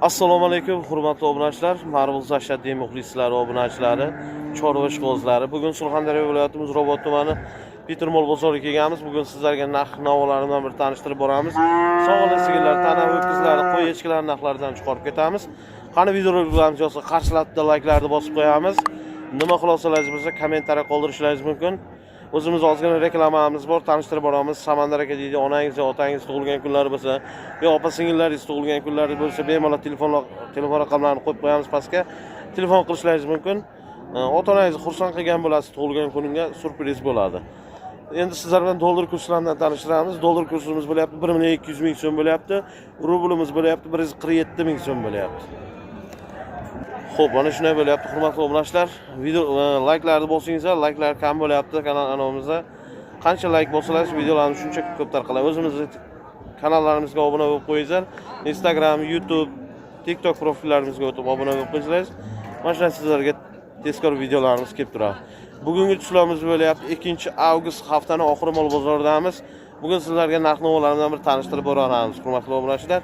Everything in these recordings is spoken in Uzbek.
Assalomu alaykum, hurmatli obunachilar, Marvel Ashaddiy muxlislari, obunachilari, chorva ishqibozlari. Bugun Surxondaryo viloyatimiz Robot tumani Petermol bozoriga kelganmiz. Bugun sizlarga narx-navolardan bir tanishtirib boramiz. Sog'liq sigirlar, tana ho'kizlar, qo'y echkilar narxlaridan chiqarib ketamiz. Qani videolarimiz yo'qsa qarshilatda layklarni bosib qo'yamiz. Nima xulosalaringiz bo'lsa kommentariya qoldirishlaringiz mumkin. O'zimiz ozgina reklamamiz bor, tanishtirib boramiz. Samandar aka deydi, onangiz yo otangiz tug'ilgan kunlari bo'lsa, yo opa-singillaringiz tug'ilgan kunlari bo'lsa, bemalol telefon raqamlarini qo'yib qo'yamiz pastga. Telefon qilishlaringiz mumkin. Ota-onangizni xursand qilgan bo'lasiz, tug'ilgan kuninga surpriz bo'ladi. Endi sizlar bilan dollar kurslaridan tanishtiramiz. Dollar kursimiz bo'lyapti 1.200 ming so'm bo'lyapti. Rublimiz bo'lyapti 147 ming so'm bo'lyapti. Xo'p, mana shunday bo'lyapti, hurmatli obunachilar. Video layklarni bosingizlar, layklar kam bo'lyapti kanalimizda. Qancha layk bo'lsangiz, videolarni shuncha ko'p tarqaladi. O'zimizning kanallarimizga obuna bo'lib qo'yinglar. Instagram, YouTube, TikTok profillarimizga o'tib obuna bo'lib qo'yinglar. Mana shunday sizlarga tezkor videolarimiz kelib turadi. Bugungi tushlarimiz bo'lyapti 2-avgust haftaning oxiri mol bozoridamiz. Bugun sizlarga narx-navolardan bir tanishtirib boramiz, hurmatli obunachilar.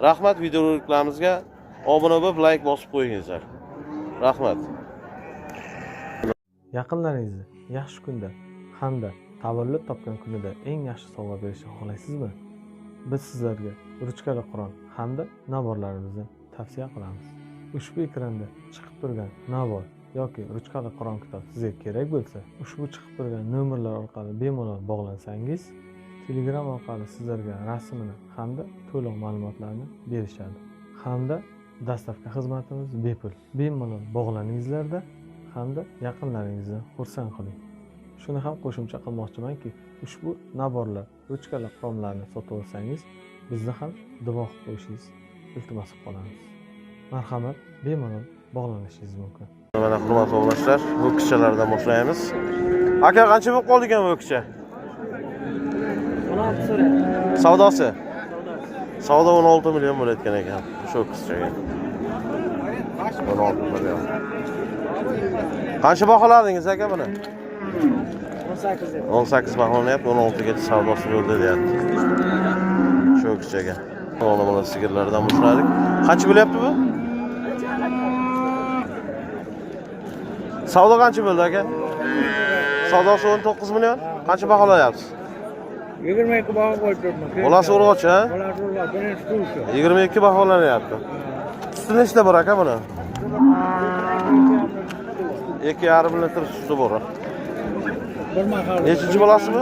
Rahmat, videolarimizga obuna bo'lib, like bosib qo'yingizlar. Rahmat. Yaqinlaringizni yaxshi kunda hamda tavallud topgan kunida eng yaxshi sovg'a berishni xohlaysizmi? Biz sizlarga ruchkali Qur'on hamda navorlarimizni tavsiya qilamiz. Ushbu ekranda chiqib turgan navor yoki ruchkali Qur'on kitob sizga kerak bo'lsa, ushbu chiqib turgan nomerlar orqali bemalol bog'lansangiz, Telegram orqali sizlarga rasmini hamda to'liq ma'lumotlarni berishadi. Hamda dastavka xizmatimiz bepul. Bemalol bog'laningizlarda hamda yaqinlaringizni xursand qiling. Shuni ham qo'shimcha qilmoqchimanki, ushbu naborlar, ruchkalar, qurollarni sotib olsangiz, bizni ham duo qilib qo'yishingiz iltimos qilib qolamiz. Marhamat, bemalol bog'lanishingiz mumkin. Mana hurmatli obunachilar, ho'kizchalardan boshlaymiz. Aka, qancha bo'lib qoldi ekan ho'kizcha? 16 so'rayapti. Savdosi? Savdo 16 million bo'layotgan ekan. Shu ho'kizchaga. 16 million. Qancha baholadingiz aka buni? 18 deb. 18 baholanyapti, 16 gacha savdosi bo'ldi deyapti. Shu ho'kizchaga. Bola sigirlardan boshladik. Qancha bo'lyapti bu? Savdo qancha bo'ldi aka? Savdosi 19 million. Qancha baholayapsiz? 22 baho qo'yib turibman. Bolasi urg'ochi, ha? Bolasi urg'ochi, birinchi turshi. 22 baholanyapti. Suti nechta bor aka buni? 2,5 litr suti bor. Bir mahal. Nechinchi bolasi bu?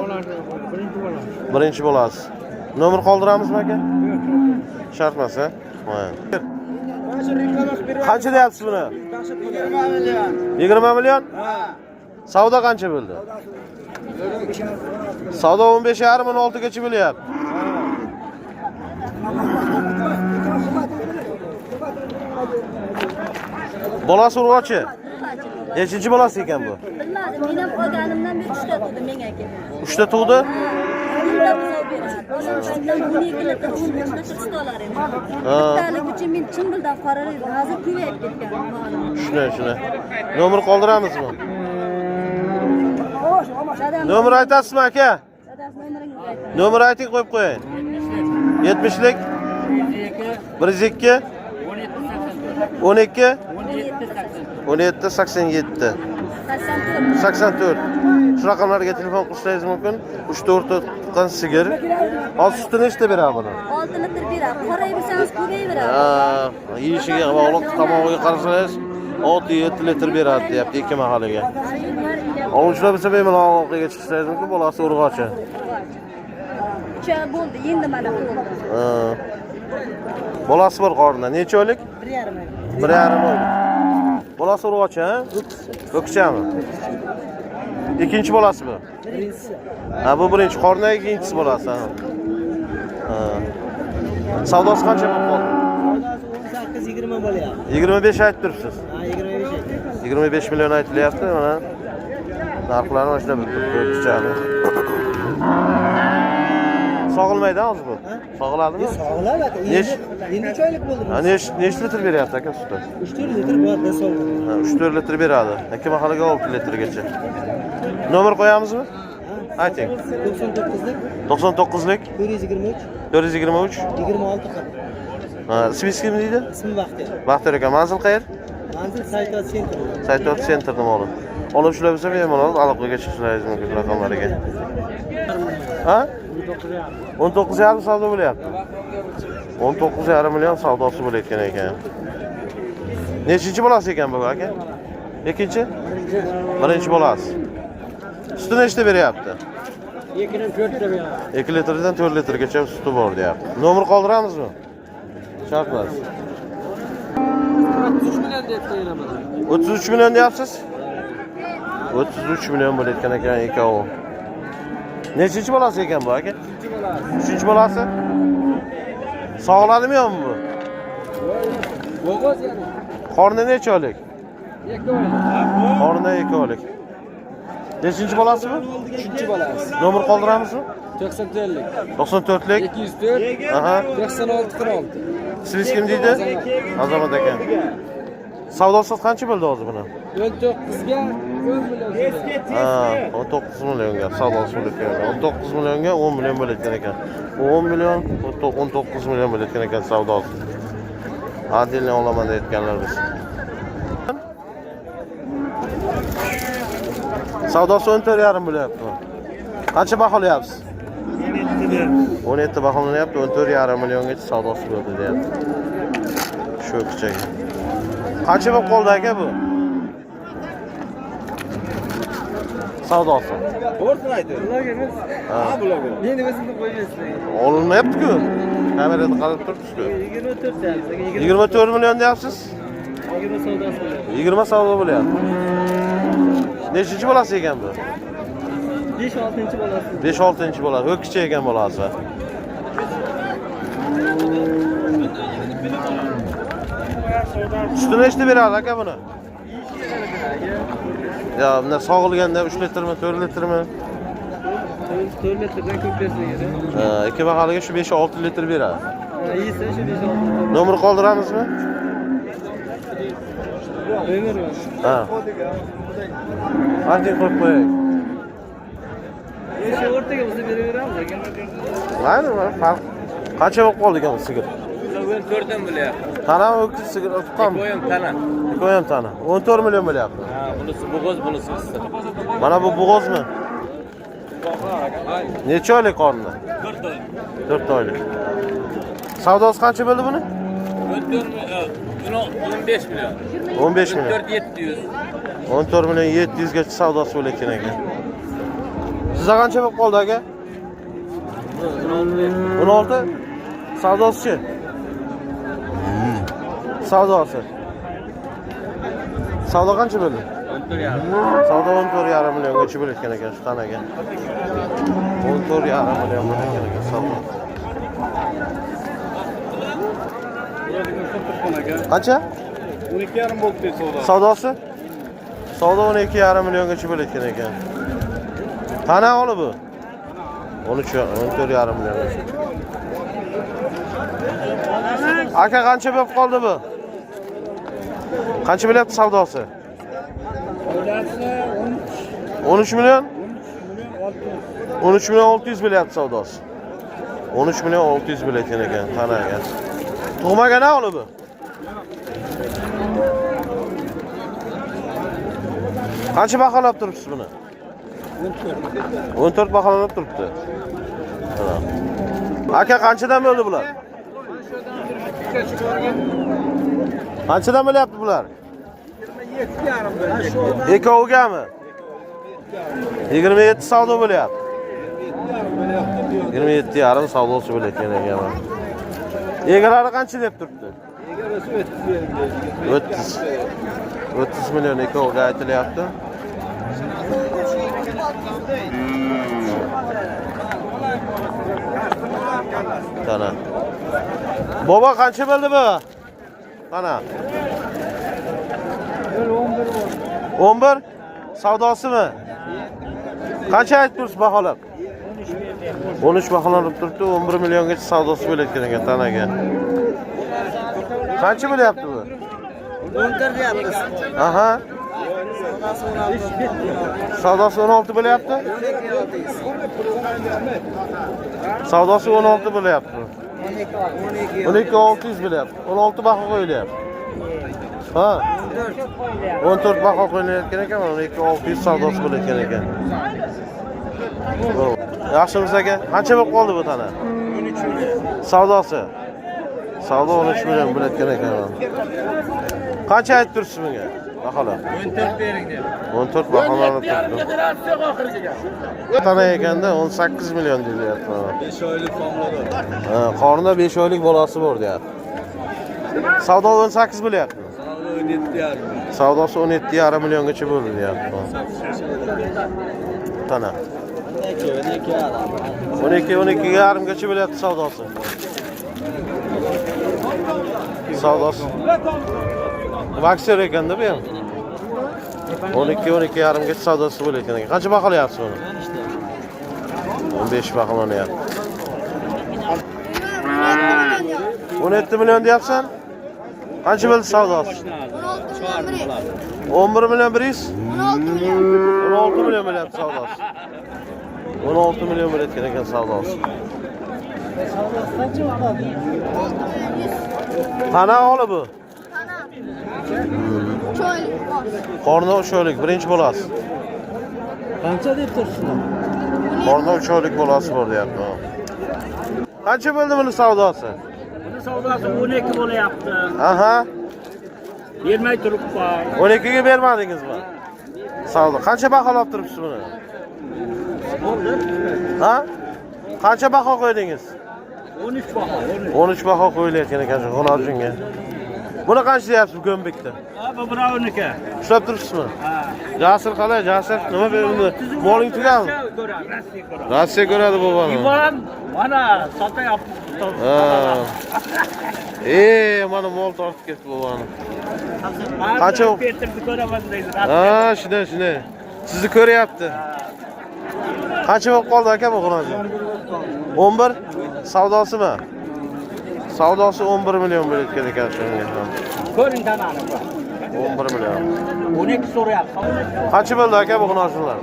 Birinchi bolasi. Birinchi bolasi. Nomer qoldiramizmi aka? Shartmas, ha? Qancha deyapsiz buni? 20 million. 20 million? Ha. Savdo qancha bo'ldi? Savdo 15,5 16 gacha bo'lyapti. Bolasi urg'ochi. Nechinchi bolasi ekan bu? Bilmadim, men ham olganimdan beri 3 ta tug'di menga keldi. 3 ta tug'di? Bunda buzov beradi. O'shandan 12 litr, 13 litr sut olar edim. Bittalik uchun men chin dildan qararaydim. Hozir kuyib ketgan. Shuni. Nomer qoldiramizmi? Nomer aytasizmi aka? Dadasi nomeringizni ayting. Nomer ayting, qo'yib qo'ying. 70lik 102 12 17 87 84. Shu raqamlarga telefon qilishingiz mumkin. 3-4 tuqqan sigir. Hozir suti nechta beradi buni? 6 litr beradi. Qorayversangiz ko'payveradi. Ha, yeyishiga bog'liq, tomog'iga qarasangiz 6-7 litr beradi, deyapti ikki mahaliga. Oluvchilar bo'lsa bemalol aloqaga chiqishingiz mumkin, bolasi urg'ochi. Cha bo'ldi, endi mana bo'ldi. Bolasi bor qornida. Necha oylik? 1,5 1,5 oylik. Bolasi urg'ochi, ha? Ho'kizchami? Ikkinchi bolasi bu. Birinchisi. Ha, bu birinchi, qornidagi ikkinchisi bolasi, ha. Savdosi qancha bo'lib qoldi? 18-20 bo'lyapti. 25 aytib turibsiz. Ha, 25. 25 million aytilyapti, mana. Narxlari mana shunday bo'lib turibdi. Sog'ilmaydi hozir bu. Sog'iladimi? Sog'lab aka. Endi 3 oylik bo'ldi. Ha, nechta litr beryapti aka suti? 3-4 litr bor, sog'lab. Ha, 3-4 litr beradi. Ikki mahaliga 6 litrgacha. Nomer qo'yamizmi? Ayting. 99lik 99lik 423 423 26 40. Ha, ismingiz kim deydi? İsmi Baxtiyor. Baxtiyor aka, manzil qayer? Manzil Saytot Center. Saytot Center'da ma'lum. Olib shular bo'lsa bemalol aloqaga chiqishlaringiz mumkin raqamlariga. Ha? 19,5 savdo bo'lyapti. 19,5 million savdosi bo'layotgan ekan. Nechinchi bolasi ekan bu aka? Ikkinchi? Birinchi bolasi. Suti nechta beryapti? 2 litrdan 4 litrgacha suti bor deyapti. Nomer qoldiramizmi? Shart emas. 33 million deyapsiz? 33 million bo'layotgan ekan ikkovi. Nechinchi bolasi ekan bu aka? 3-chi bolasi? Sog'ladimi yo'qmi bu? Qorni necha oylik? 2 oylik. Qorni 2 oylik. Nechinchi bolasi bu? 3-chi bolasi. Nomer qoldiramizmi? 94lik. 94lik. 204. Aha. 96 46. Siz kim deydi? Azamat aka. Savdosi qancha bo'ldi hozir buni? 19 ga 10 million. Ha, 19 millionga savdosi bo'lib keldi. 19 millionga 10 million bo'layotgan ekan. 10 million, 19 million bo'layotgan ekan savdosi. Adilni olaman deyotganlar biz. Savdosi 14,5 bo'lyapti. Qancha baholayapsiz? 17 baholanyapti, 14,5 milliongacha savdosi bo'ldi deyapti. Shu kichik. Qancha bo'lib qoldi aka bu? Savdosi. O'rtaydi. Blogerimiz. Ha, bloger. Endi o'zimni qo'ymaysiz. Olinmayapti-ku. Kamerada qarab turibsiz-ku. 24 deyapsiz. 24 million deyapsiz? 20 savdosi bo'lyapti. 20 savdo bo'lyapti. Nechinchi bolasi ekan bu? 5-6-chi bolasi. 5-6-chi bolasi. O'kichi ekan bolasi. Suti nechta beradi aka buni? Ya, bunda sog'ilganda 3 litrmi, 4 litrmi? 4 litrdan ko'p bersa kerak. Ha, ikki baholiga shu 5-6 litr beradi. Yesa shu 5-6. Nomer qoldiramizmi? Nomer mi? Ha. Qancha qo'yib qo'yaylik? Shu o'rtaga bo'lsa beraveramiz lekin. Mayli, farq. Qancha bo'lib qoldi ekan bu sigir? Ben 4'dan bo'lyapti. Tana o'kiz sigir tuqqanmi? Qo'yim tana. Qo'yam tana. 14 million bo'lyapti. Ha, bunisi bo'g'oz, bunisi istir. Mana bu bo'g'ozmi? Necha oylik qorni? 4 oy. 4 oylik. Savdosi qancha bo'ldi buni? 15 million. 15 million. 4700. 14 million 700 gacha savdosi bo'layotgan ekan. Sizga qancha bo'lib qoldi aka? 16. Savdosi-chi? Savdosi. Savdo qancha bo'ldi? 14,5. Savdo 14,5 milliongacha bo'layotgan ekan shu tanaga. 14,5 million bo'layotgan ekan savdo. Qancha? 12,5 bo'ldi savdo. Savdosi? Savdo 12,5 milliongacha bo'layotgan ekan. Tana oli bu. 14,5 milliongacha. Aka qancha bo'lib qoldi bu? Qancha bo'lyapti savdosi? 13 million? 13 million 600 bo'lyapti savdosi. 13 million 600 bo'layotgan ekan tanaga. Tug'magan oli bu? Qancha baholab turibsiz buni? 14 baholanib turibdi. Aka qanchadan bo'ldi bular? Qanchadan bo'lyapti bular? 27,5. Ikkovigami? 27 savdo bo'lyapti. 27,5 savdosi bo'layotgan ekan. Egalari qancha deb turibdi? Egalasi 30. 30 million ikkoviga aytilyapti. Tana. Baba qancha bo'ldi bu? Mana. 11. Savdosimi? Qancha aytib tursiz baholab? 13 baholanib turibdi, 11 milliongacha savdosi bo'layotgan ekan tanaga. Qancha bo'lyapti bu? 14 deyapmiz. Aha. Savdosi 16 bo'lyapti? 12,6. Savdosi 16 bo'lyapti. 12.600 bilyapti. 16 baho qo'yilyapti. Ha? 14 baho qo'yilayotgan ekan, 12.600 savdosi bo'layotgan ekan. Yaxshimiz aka. Qancha bo'lib qoldi bu tana? 13 million. Savdosi. Savdo 13 million bo'layotgan ekan. Qancha aytib tursiz bunga? Baholar. 14 bering deb. 14 baholarni turibdi. Tana ekanda 18 million deyilyapti. 5 oylik homilador. Ha, qornida 5 oylik bolasi bor deyapti. Savdo 18 bo'lyapti. Savdo 17,5. Savdosi 17,5 milliongacha bo'ldi deyapti. Tana. 12,5 gacha bo'lyapti savdosi. Savdosi. Vaksir ekanda bu ham. 12,5 gacha savdosi bo'layotgan ekan. Qancha baholayapsiz buni? 15 baholanyapti. 17 million deyapsan? Qancha bo'ldi savdosi? 11 million biriz? 16 million bo'lyapti savdosi. 16 million bo'layotgan ekan savdosi. Qana oli bu? Qorni 3 oylik, birinchi bolasi. Qancha deb turibsizlar? Qorni 3 oylik bolasi bor deyapti. Qancha bo'ldi buni savdosi? Buni savdosi 12 bo'layapti. Aha. Bermay turibman. 12 ga bermadingizmi? Savdo. Qancha baholab turibsiz buni? Ha? Qancha baho qo'ydingiz? 13 baho. 13 baho qo'yilayotgan ekan shu Xonojinga. Buni qancha deyapsiz bu Go'mbekda? Bu birovniki. Ushlab turibsizmi? Ha. Jasur qalay? Jasur nima berdi? Moling tugadimi? Rossiya ko'radi boboni. Ivan mana sotyapti. Ha. Mana mol tortib ketdi boboni. Qancha Petrni ko'raman deydi. Ha, shunday. Sizni ko'ryapti. Qancha bo'lib qoldi aka bu Xonojin? 11 savdosimi? Savdosi 11 million bo'layotgan ekan shunga. Ko'ring tanani. 11 million. 12 so'rayapti. Qancha bo'ldi aka bu Xonojinlar?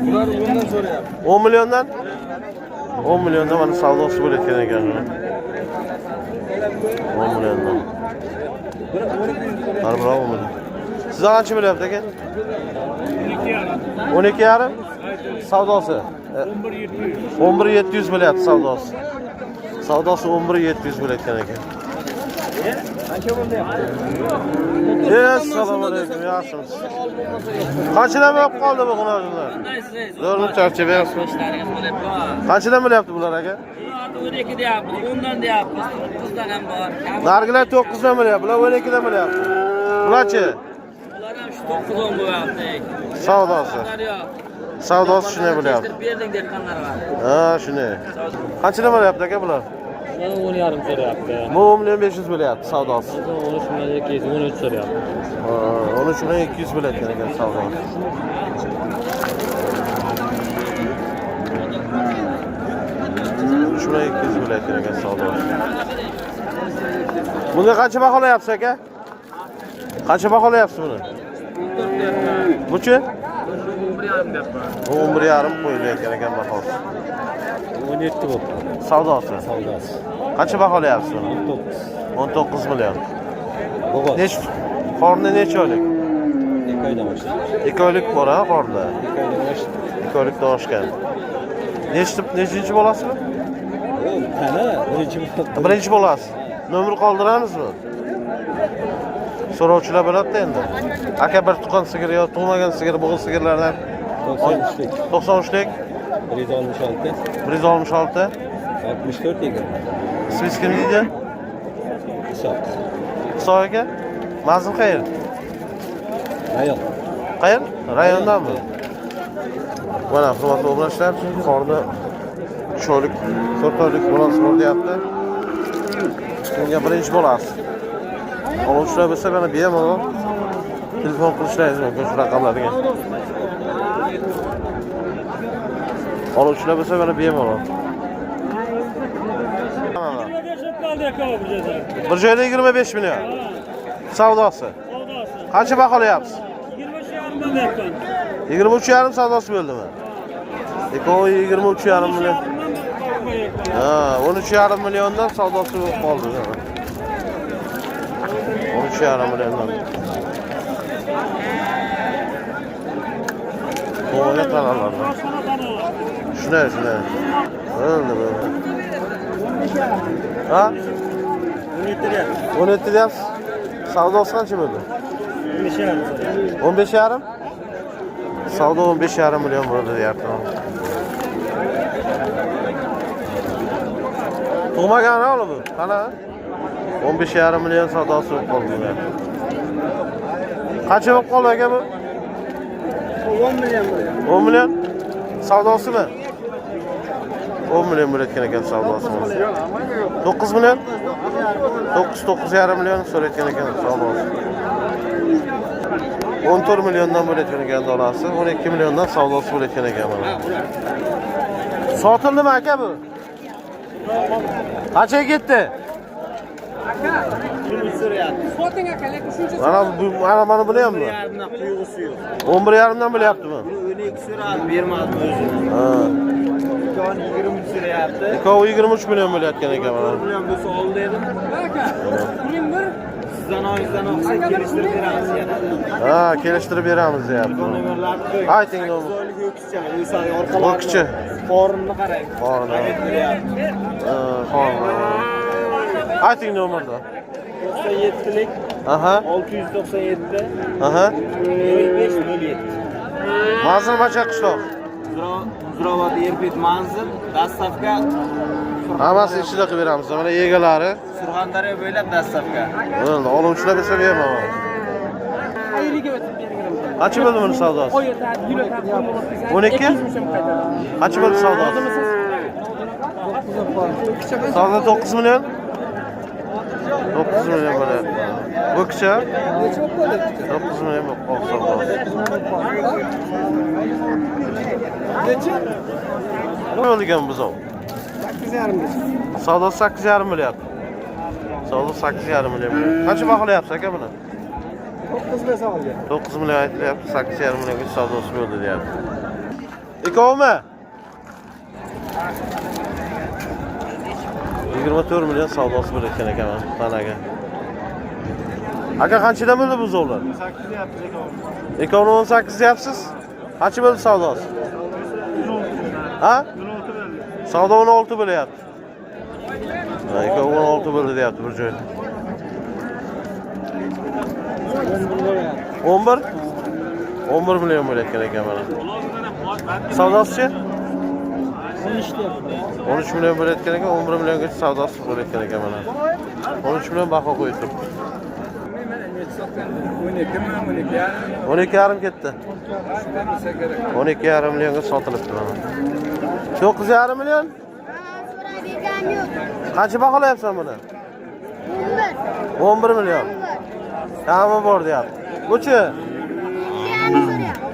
Ular bundan so'rayapti. 10 milliondan? 10 milliondan mana savdosi bo'layotgan ekan. 10 milliondan. Bravo million. Siz qancha bo'lyapti aka? 12,5. Savdosi 11,700 bo'lyapti savdosi. Savdosi 11,700 bo'layotgan ekan. Assalomu alaykum, yaxshimisiz? Qanchadan bo'lib qoldi bu Xonojinlar? Zo'rmi charchamayapsiz? Qanchadan bo'lyapti bular aka? 12 deyapmiz, 10dan deyapmiz, 9dan ham bor. Nargilar 9 dan bo'lyapti, bular 12 dan bo'lyapti. Bularchi? Bular ham shu 9 bo'lyapti. Savdosi. Savdosi shunday bo'lyapti. Berding dehqonlar var. Ha, shunday. Qanchadan bo'lyapti aka bular? 10,5 so'rayapti. Bu 10 million 500 bo'lyapti savdosi. 13 million 213 so'rayapti. 13 million 200 bo'layotgan ekan savdosi. Shunday 200 bo'layotgan ekan savdosi. Bunga qancha baholayapsiz aka? Qancha baholayapsiz buni? Buchi? 11,5 qo'yilayotgan ekan bahosi. 17 bo'ldi. Savdosi. Savdosi. Qancha baholayapsiz buni? 19 million. Nech qorni necha oylik? 2 oydan boshlab. 2 oylik bor ha qornida. 2 oydan boshlab. 2 oylikdan oshgan. Nechinchi bo'lasizmi? Qani? Birinchi bo'lasiz. Nomer qoldiramizmi? So'rovchilar bo'ladi endi. Aka bir tuqqan sigir yo tug'magan sigir, bo'g'iz sigirlardan 93lik. 93lik, 166. 166. 64 20. Siz kim deydi? Hisob. Hisob aka? Manzil qayer? Rayon. Qayer? Rayondanmi? Mana hurmatli obunachilar, qorni 3 oylik, 4 oylik bolasi bor deyapti. Bunga birinchi bo'lasiz. Oluvchilar bo'lsa mana bemalol telefon qilishlaringiz mumkin shu raqamlarga. Oluvchilar bo'lsa mana bemalol. Bir joyda 25 million. Savdosi. Qancha baholayapsiz? 23,5 savdosi bo'ldimi? Ekovi 23,5 million. Ha, 13,5 milyondan savdosi bo'lib qoldi. 13,5 milyondan. To'g'ri qaralar. Shunday. Bo'ldi. Ha? 17 deyapsiz. Savdosi qancha bo'ldi? 15,5. Savdo 15,5 milyon bo'ldi deyapti. Tug'magani ola bu. Qana? 15,5 milyon savdosi bo'lib qoldi. Qancha bo'lib qoldi aka bu? 10 milyon. 10 milyon. Savdosimi? 10 milyon bo'layotgan ekan savdosi. 9 milyon? 9,5 milyon so'rayotgan ekan savdosi. 14 milyondan bo'layotgan ekan dolasi, 12 milyondan savdosi bo'layotgan ekan mana. Sotildimi aka bu? Qanchaga ketdi? Soting aka, lekin shuncha Mana buni hammi? 11,5 dan bo'layaptimi? 12 so'radi, bermadi o'zi. Ha. 20 so'rayapti. 23 million bo'layotgan ekan mana. 1 million bo'lsa ol dedim. Aka, uning bir sizdan oyingizdan olsa kelishtirib beramiz yana. Ha, kelishtirib beramiz deyapti. Ayting nomi. O'qchi. Qorinni qarang. Qorin. Qorin. Ayting nomerda. 97lik. Aha. 697. Aha. 2507. Manzil Macha qishloq. Zurovat Erpet manzil, dastavka Hammasi ichida qilib beramiz. Mana egalari. Surxondaryo bo'ylab dastavka. Bo'ldi, oluvchilar esa beraman. Ayliga o'tib berganman. Qancha bo'ldi buni savdosi? 12? Qancha bo'ldi savdosi? Savdo 9 million. 9 million bo'lyapti. Bu kishi 9 million bo'lib qoldi savdosi. Nima bo'lgan biz o? 8,5. Savdosi 8,5 million. Savdo 8,5 million. Qancha baholayapsiz aka buni? 9 million olgan. 9 million aytilyapti, 8,5 millionga savdosi bo'ldi deyapti. Ikkovmi? 24 million savdosi bo'layotgan ekan tanaga. Aka qanchadan bo'ldi bu zovlar? 8 deyapti ekan. Ikkovini 18 deyapsiz? Qancha bo'ldi savdosi? Ha? 16 bo'ldi. Savdo 16 bo'lyapti. Ha, ikkovi 16 bo'ldi deyapti bir joyda. 11? 11 million bo'layotgan ekan mana. Savdosi-chi? 13 million bo'layotgan ekan, 11 milliongacha savdosi bo'layotgan ekan mana. 13 million baho qo'yibdi. 12,5 ketdi. 12,5 millionga sotilibdi mana. 9,5 million? Qancha baholayapsan buni? 11 million. Kami bor deyapti. Buchi?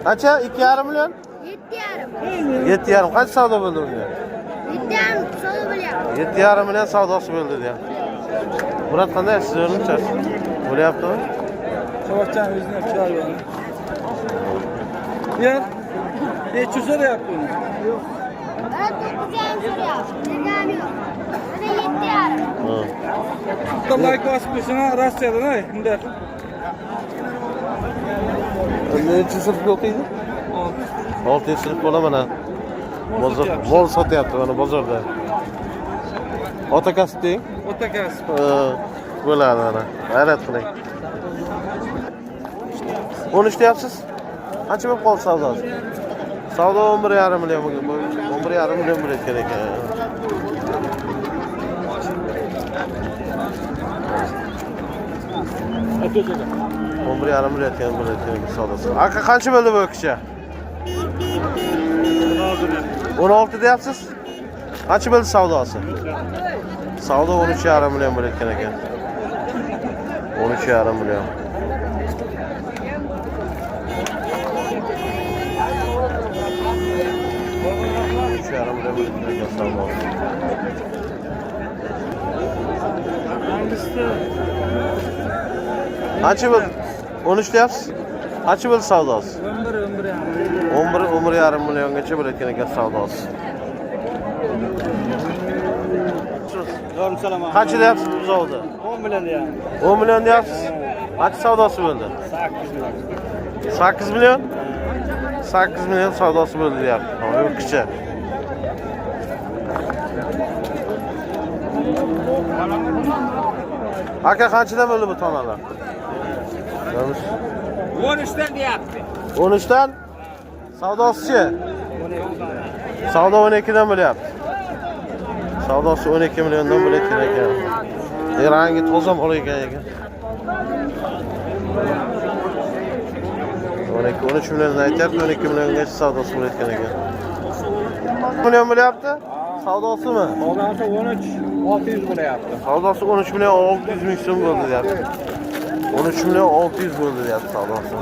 Qancha? 2,5 million? 7,5. Qancha savdo bo'ldi unga? 7,5 savdo bo'lyapti. 7,5 million savdosi bo'ldi deyapti. Murat qanday siz o'rnimchasiz? Bo'lyaptimi? Savoqchan o'zini chiroyli. Yer. Necha so'rayapti uni? Mana 9,5 so'rayapti. 7,5. Bitta layk bosib qo'ysin, Rossiyadan, unda. Necha sinfga o'qiydi? 6 sinf bo'la mana. Bozor, mol sotyapti mana bozorda. Ota kasb deng? Ota kasb. Bo'ladi mana. Hayrat qiling. 13 deyapsiz? Qancha bo'lib qoldi savdosi? Savdo 11,5 million bo'lgan. 11,5 million bo'layotgan ekan. O'n 1,5 million bo'layotgan savdosi. Aka qancha bo'ldi bu kishi? 16 deyapsiz? Qancha bo'ldi savdosi? Savdo 13,5 million bo'layotgan ekan. 13,5 million. Qancha bo'ldi? 13 deyapsiz? Qancha bo'ldi savdosi? 11,5 milliongacha bo'layotgan ekan savdosi. salamat. Qancha deyapsiz buzovni? 10 million deyapti. 10 million deyapsiz. Qancha savdosi bo'ldi? 8 million. 8 million savdosi bo'ldi deyapti. Yurtkicha. Aka qanchadan bo'ldi bu tonalar? 13'ten deyapti. 13'dan savdosi-chi? Savdo 12'dan bo'lyapti. Savdosi 12 milliondan bo'layotgan ekan. Rangi toza bo'layotgan ekan. 13 milliondan aytyapti, 12 milliongacha savdosi bo'layotgan ekan. 1 million bo'lyapti? Savdosimi? Savdosi 13 600 bo'lyapti. Savdosi 13 million 600 ming so'm bo'ldi deyapti. 13 million 600 bo'ldi deyapti savdosi.